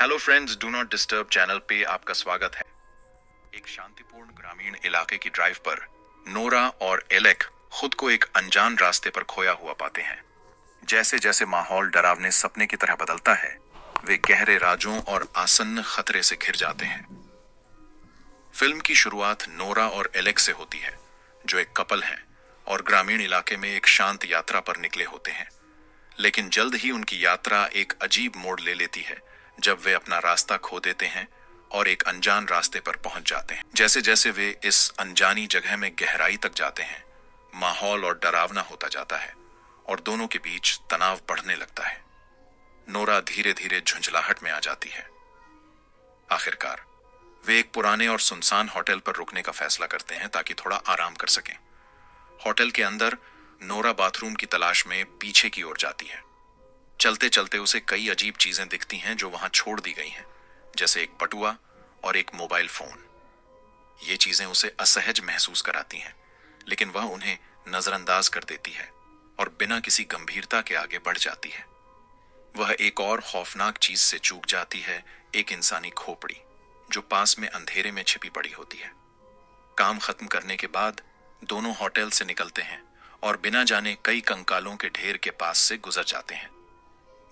Hello friends, do not disturb channel पे आपका स्वागत है। एक शांतिपूर्ण ग्रामीण इलाके की ड्राइव पर नोरा और एलेक खुद को एक अनजान रास्ते पर खोया हुआ पाते हैं। जैसे जैसे माहौल डरावने सपने की तरह बदलता है, वे गहरे राजों और आसन्न खतरे से घिर जाते हैं। फिल्म की शुरुआत नोरा और एलेक से होती है, जो एक कपल हैं और ग्रामीण इलाके में एक शांत यात्रा पर निकले होते हैं। लेकिन जल्द ही उनकी यात्रा एक अजीब मोड़ ले लेती है जब वे अपना रास्ता खो देते हैं और एक अनजान रास्ते पर पहुंच जाते हैं। जैसे जैसे वे इस अनजानी जगह में गहराई तक जाते हैं, माहौल और डरावना होता जाता है और दोनों के बीच तनाव बढ़ने लगता है। नोरा धीरे धीरे झुंझलाहट में आ जाती है। आखिरकार वे एक पुराने और सुनसान होटल पर रुकने का फैसला करते हैं ताकि थोड़ा आराम कर सकें। होटल के अंदर नोरा बाथरूम की तलाश में पीछे की ओर जाती है। चलते चलते उसे कई अजीब चीजें दिखती हैं जो वहां छोड़ दी गई हैं, जैसे एक बटुआ और एक मोबाइल फोन। ये चीजें उसे असहज महसूस कराती हैं, लेकिन वह उन्हें नजरअंदाज कर देती है और बिना किसी गंभीरता के आगे बढ़ जाती है। वह एक और खौफनाक चीज से चूक जाती है, एक इंसानी खोपड़ी जो पास में अंधेरे में छिपी पड़ी होती है। काम खत्म करने के बाद दोनों होटल से निकलते हैं और बिना जाने कई कंकालों के ढेर के पास से गुजर जाते हैं।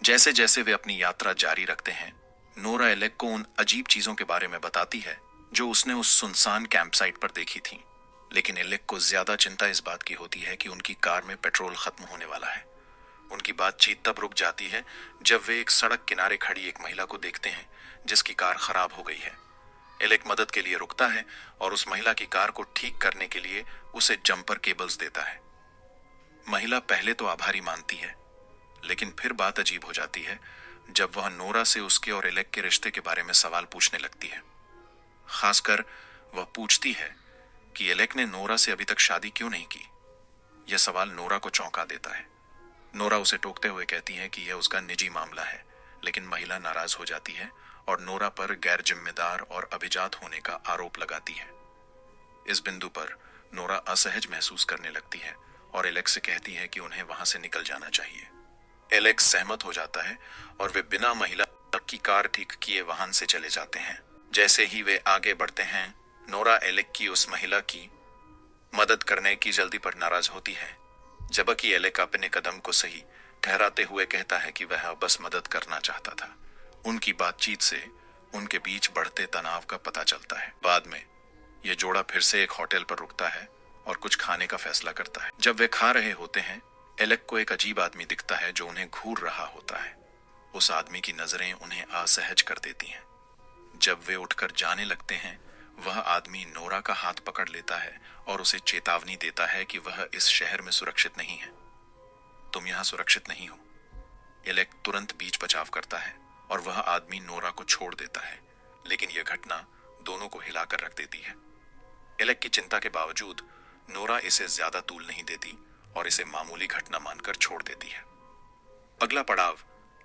जैसे जैसे वे अपनी यात्रा जारी रखते हैं, नोरा एलेक को उन अजीब चीजों के बारे में बताती है जो उसने उस सुनसान कैंपसाइट पर देखी थी। लेकिन एलेक को ज्यादा चिंता इस बात की होती है कि उनकी कार में पेट्रोल खत्म होने वाला है। उनकी बातचीत तब रुक जाती है जब वे एक सड़क किनारे खड़ी एक महिला को देखते हैं जिसकी कार खराब हो गई है। एलेक मदद के लिए रुकता है और उस महिला की कार को ठीक करने के लिए उसे जंपर केबल्स देता है। महिला पहले तो आभारी मानती है, लेकिन फिर बात अजीब हो जाती है जब वह नोरा से उसके और एलेक के रिश्ते के बारे में सवाल पूछने लगती है। खासकर वह पूछती है कि एलेक ने नोरा से अभी तक शादी क्यों नहीं की। यह सवाल नोरा को चौंका देता है। नोरा उसे टोकते हुए कहती है कि यह उसका निजी मामला है, लेकिन महिला नाराज हो जाती है और नोरा पर गैर जिम्मेदार और अभिजात होने का आरोप लगाती है। इस बिंदु पर नोरा असहज महसूस करने लगती है और एलेक से कहती है कि उन्हें वहां से निकल जाना चाहिए। एलेक सहमत हो जाता है और वे बिना महिला की कार ठीक किए वाहन से चले जाते हैं। जैसे ही वे आगे बढ़ते हैं, नोरा एलेक की उस महिला की मदद करने की जल्दी पर नाराज होती है, जबकि एलेक अपने कदम को सही ठहराते हुए कहता है कि वह बस मदद करना चाहता था। उनकी बातचीत से उनके बीच बढ़ते तनाव का पता चलता है। बाद में यह जोड़ा फिर से एक होटल पर रुकता है और कुछ खाने का फैसला करता है। जब वे खा रहे होते हैं, एलेक को एक अजीब आदमी दिखता है जो उन्हें घूर रहा होता है। उस आदमी की नजरें उन्हें असहज कर देती हैं। जब वे उठकर जाने लगते हैं, वह आदमी नोरा का हाथ पकड़ लेता है और उसे चेतावनी देता है कि वह इस शहर में सुरक्षित नहीं है। तुम यहां सुरक्षित नहीं हो। एलेक तुरंत बीच बचाव करता है और वह आदमी नोरा को छोड़ देता है, लेकिन यह घटना दोनों को हिलाकर रख देती है। एलेक की चिंता के बावजूद नोरा इसे ज्यादा तूल नहीं देती और इसे मामूली घटना मानकर छोड़ देती है। अगला पड़ाव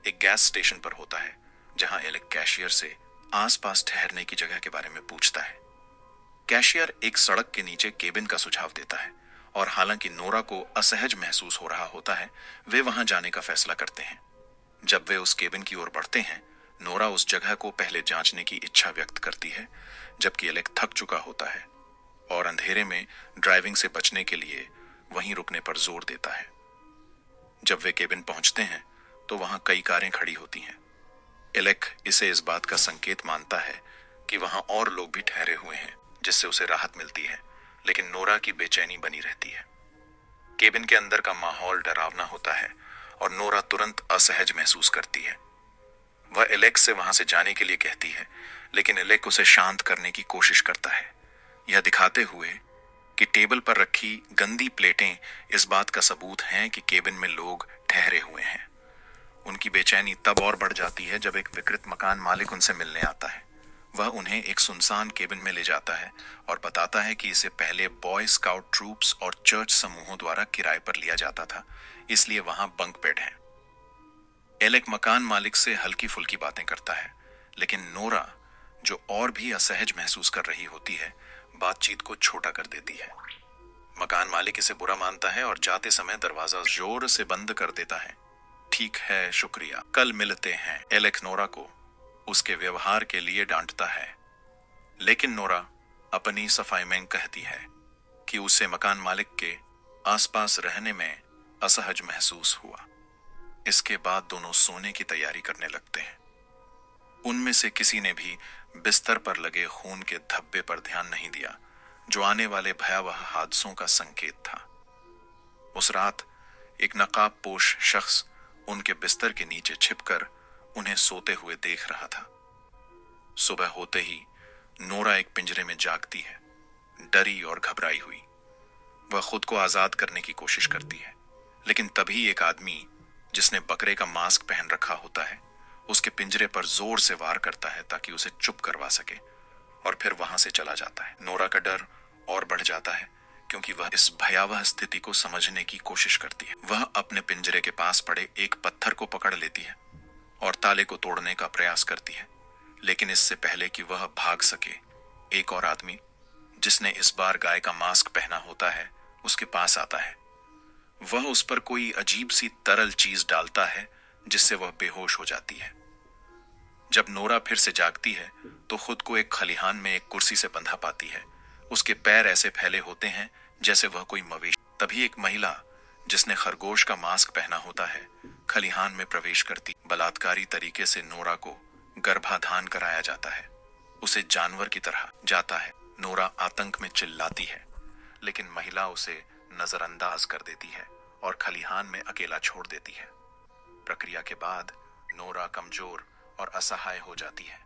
एक गैस स्टेशन पर होता है, जहां एलेक कैशियर से आसपास ठहरने की जगह के बारे में पूछता है। कैशियर एक सड़क के नीचे केबिन का सुझाव देता है और हालांकि नोरा को असहज महसूस हो रहा होता है, वे वहां जाने का फैसला करते हैं। जब वे उस केबिन की ओर बढ़ते हैं, नोरा उस जगह को पहले जांचने की इच्छा व्यक्त करती है, जबकि एलेक थक चुका होता है और अंधेरे में ड्राइविंग से बचने के लिए वहीं रुकने पर जोर देता है। जब वे केबिन पहुंचते हैं तो वहां कई कारें खड़ी होती हैं। एलेक इसे इस बात का संकेत मानता है कि वहां और लोग भी ठहरे हुए हैं, जिससे उसे राहत मिलती है, लेकिन नोरा की बेचैनी बनी रहती है। केबिन के अंदर का माहौल डरावना होता है और नोरा तुरंत असहज महसूस करती है। वह एलेक से वहां से जाने के लिए कहती है, लेकिन एलेक उसे शांत करने की कोशिश करता है, यह दिखाते हुए कि टेबल पर रखी गंदी प्लेटें इस बात का सबूत हैं कि केबिन में लोग ठहरे हुए हैं। उनकी बेचैनी तब और बढ़ जाती है जब एक विकृत मकान मालिक उनसे मिलने आता है। वह उन्हें एक सुनसान केबिन में ले जाता है और बताता है कि इसे पहले बॉय स्काउट ट्रूप्स और चर्च समूहों द्वारा किराए पर लिया जाता था, इसलिए वहां बंक बेड हैं। एलेक मकान मालिक से हल्की फुल्की बातें करता है, लेकिन नोरा, जो और भी असहज महसूस कर रही होती है, बातचीत को छोटा कर देती है। मकान मालिक इसे बुरा मानता है और जाते समय दरवाजा जोर से बंद कर देता है। ठीक है, शुक्रिया, कल मिलते हैं। एलेक नोरा को उसके व्यवहार के लिए डांटता है। लेकिन नोरा अपनी सफाई में कहती है कि उसे मकान मालिक के आसपास रहने में असहज महसूस हुआ। इसके बाद दोनों सोने की तैयारी करने लगते हैं। उनमें से किसी ने भी बिस्तर पर लगे खून के धब्बे पर ध्यान नहीं दिया, जो आने वाले भयावह हादसों का संकेत था। उस रात एक नकाबपोश शख्स उनके बिस्तर के नीचे छिपकर उन्हें सोते हुए देख रहा था। सुबह होते ही नोरा एक पिंजरे में जागती है, डरी और घबराई हुई। वह खुद को आजाद करने की कोशिश करती है, लेकिन तभी एक आदमी जिसने बकरे का मास्क पहन रखा होता है उसके पिंजरे पर जोर से वार करता है ताकि उसे चुप करवा सके, और फिर वहां से चला जाता है। नोरा का डर और बढ़ जाता है क्योंकि वह इस भयावह स्थिति को समझने की कोशिश करती है। वह अपने पिंजरे के पास पड़े एक पत्थर को पकड़ लेती है और ताले को तोड़ने का प्रयास करती है, लेकिन इससे पहले कि वह भाग सके, एक और आदमी जिसने इस बार गाय का मास्क पहना होता है उसके पास आता है। वह उस पर कोई अजीब सी तरल चीज डालता है जिससे वह बेहोश हो जाती है। जब नोरा फिर से जागती है तो खुद को एक खलिहान में एक कुर्सी से बंधा पाती है। उसके पैर ऐसे फैले होते हैं जैसे वह कोई मवेशी। तभी एक महिला जिसने खरगोश का मास्क पहना होता है खलिहान में प्रवेश करती। बलात्कारी तरीके से नोरा को गर्भाधान कराया जाता है। उसे जानवर की तरह जाता है। नोरा आतंक में चिल्लाती है, लेकिन महिला उसे नजरअंदाज कर देती है और खलिहान में अकेला छोड़ देती है। प्रक्रिया के बाद नोरा कमजोर और असहाय हो जाती है।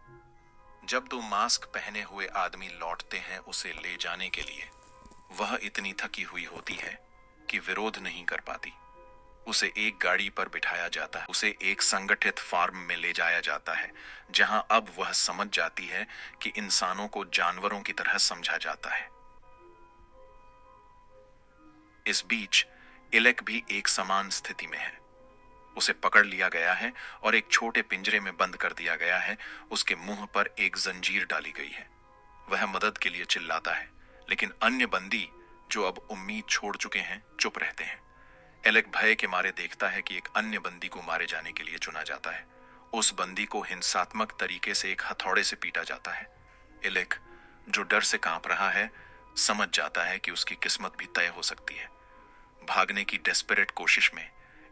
जब दो मास्क पहने हुए आदमी लौटते हैं उसे ले जाने के लिए, वह इतनी थकी हुई होती है कि विरोध नहीं कर पाती। उसे एक गाड़ी पर बिठाया जाता है। उसे एक संगठित फार्म में ले जाया जाता है, जहां अब वह समझ जाती है कि इंसानों को जानवरों की तरह समझा जाता है। इस बीच इलेक भी एक समान स्थिति में है। उसे पकड़ लिया गया है और एक छोटे पिंजरे में बंद कर दिया गया है। उसके मुंह पर एक जंजीर डाली गई है। वह मदद के लिए चिल्लाता है, लेकिन अन्य बंदी जो अब उम्मीद छोड़ चुके हैं चुप रहते हैं। एलेक भय के मारे देखता है कि एक अन्य बंदी को मारे जाने के लिए चुना जाता है। उस बंदी को हिंसात्मक तरीके से एक हथौड़े से पीटा जाता है। एलेक, जो डर से कांप रहा है, समझ जाता है कि उसकी किस्मत भी तय हो सकती है। भागने की डेस्परेट कोशिश में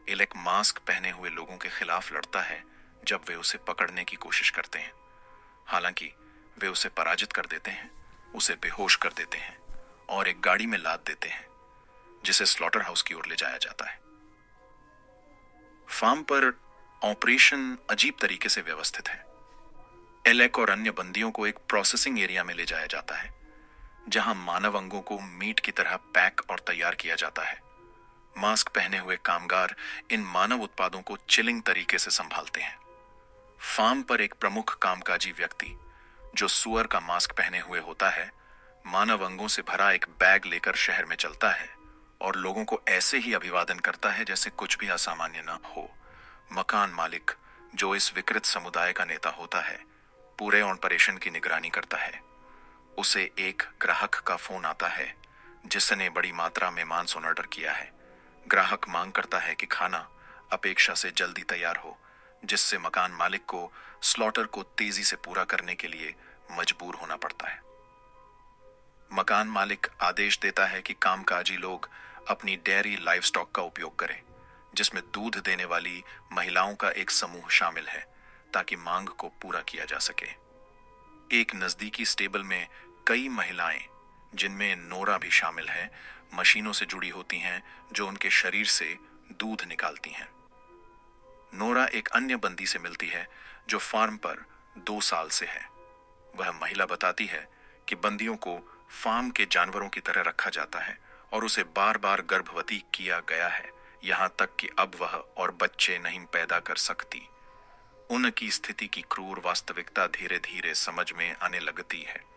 एलेक मास्क पहने हुए लोगों के खिलाफ लड़ता है जब वे उसे पकड़ने की कोशिश करते हैं। हालांकि वे उसे पराजित कर देते हैं, उसे बेहोश कर देते हैं और एक गाड़ी में लाद देते हैं, जिसे स्लॉटर हाउस की ओर ले जाया जाता है। फार्म पर ऑपरेशन अजीब तरीके से व्यवस्थित है। एलेक और अन्य बंदियों को एक प्रोसेसिंग एरिया में ले जाया जाता है, जहां मानव अंगों को मीट की तरह पैक और तैयार किया जाता है। मास्क पहने हुए कामगार इन मानव उत्पादों को चिलिंग तरीके से संभालते हैं। फार्म पर एक प्रमुख कामकाजी व्यक्ति, जो सुअर का मास्क पहने हुए होता है, मानव अंगों से भरा एक बैग लेकर शहर में चलता है और लोगों को ऐसे ही अभिवादन करता है जैसे कुछ भी असामान्य न हो। मकान मालिक, जो इस विकृत समुदाय का नेता होता है, पूरे ऑपरेशन की निगरानी करता है। उसे एक ग्राहक का फोन आता है जिसने बड़ी मात्रा में मांस ऑर्डर किया है। ग्राहक मांग करता है कि खाना अपेक्षा से जल्दी तैयार हो, जिससे मकान मालिक को स्लॉटर को तेजी से पूरा करने के लिए मजबूर होना पड़ता है। मकान मालिक आदेश देता है कि कामकाजी लोग अपनी डेयरी लाइव स्टॉक का उपयोग करें, जिसमें दूध देने वाली महिलाओं का एक समूह शामिल है, ताकि मांग को पूरा किया जा सके। एक नजदीकी स्टेबल में कई महिलाएं, जिनमें नोरा भी शामिल है, मशीनों से जुड़ी होती हैं जो उनके शरीर से दूध निकालती हैं। नोरा एक अन्य बंदी से मिलती है जो फार्म पर 2 साल से है। वह महिला बताती है कि बंदियों को फार्म के जानवरों की तरह रखा जाता है और उसे बार बार गर्भवती किया गया है, यहां तक कि अब वह और बच्चे नहीं पैदा कर सकती। उनकी स्थिति की क्रूर वास्तविकता धीरे धीरे समझ में आने लगती है।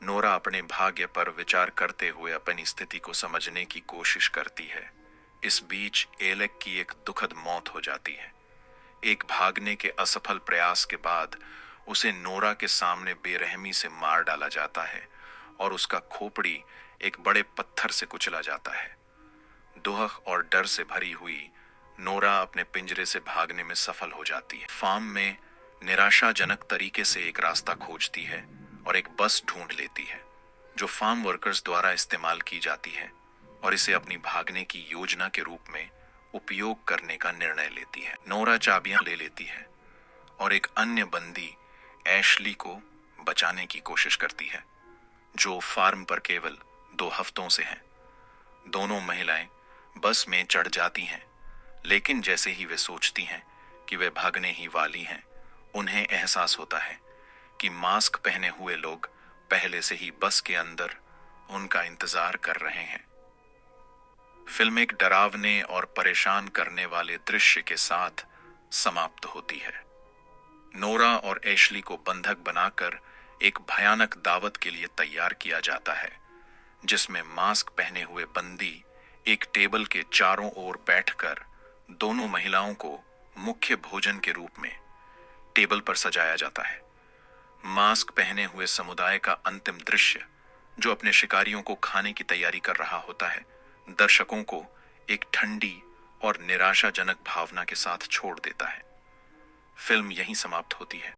नोरा अपने भाग्य पर विचार करते हुए अपनी स्थिति को समझने की कोशिश करती है। इस बीच एलेक की एक दुखद मौत हो जाती है। एक भागने के असफल प्रयास के बाद उसे नोरा के सामने बेरहमी से मार डाला जाता है और उसका खोपड़ी एक बड़े पत्थर से कुचला जाता है। दुख और डर से भरी हुई नोरा अपने पिंजरे से भागने में सफल हो जाती है। फार्म में निराशाजनक तरीके से एक रास्ता खोजती है और एक बस ढूंढ लेती है जो फार्म वर्कर्स द्वारा इस्तेमाल की जाती है और इसे अपनी भागने की योजना के रूप में उपयोग करने का निर्णय लेती है। नोरा चाबियां ले लेती है और एक अन्य बंदी एशली को बचाने की कोशिश करती है जो फार्म पर केवल 2 हफ्तों से है। दोनों महिलाएं बस में चढ़ जाती हैं, लेकिन जैसे ही वे सोचती हैं कि वे भागने ही वाली हैं, उन्हें एहसास होता है कि मास्क पहने हुए लोग पहले से ही बस के अंदर उनका इंतजार कर रहे हैं। फिल्म एक डरावने और परेशान करने वाले दृश्य के साथ समाप्त होती है। नोरा और एशली को बंधक बनाकर एक भयानक दावत के लिए तैयार किया जाता है, जिसमें मास्क पहने हुए बंदी एक टेबल के चारों ओर बैठकर दोनों महिलाओं को मुख्य भोजन के रूप में टेबल पर सजाया जाता है। मास्क पहने हुए समुदाय का अंतिम दृश्य, जो अपने शिकारियों को खाने की तैयारी कर रहा होता है, दर्शकों को एक ठंडी और निराशाजनक भावना के साथ छोड़ देता है। फिल्म यहीं समाप्त होती है।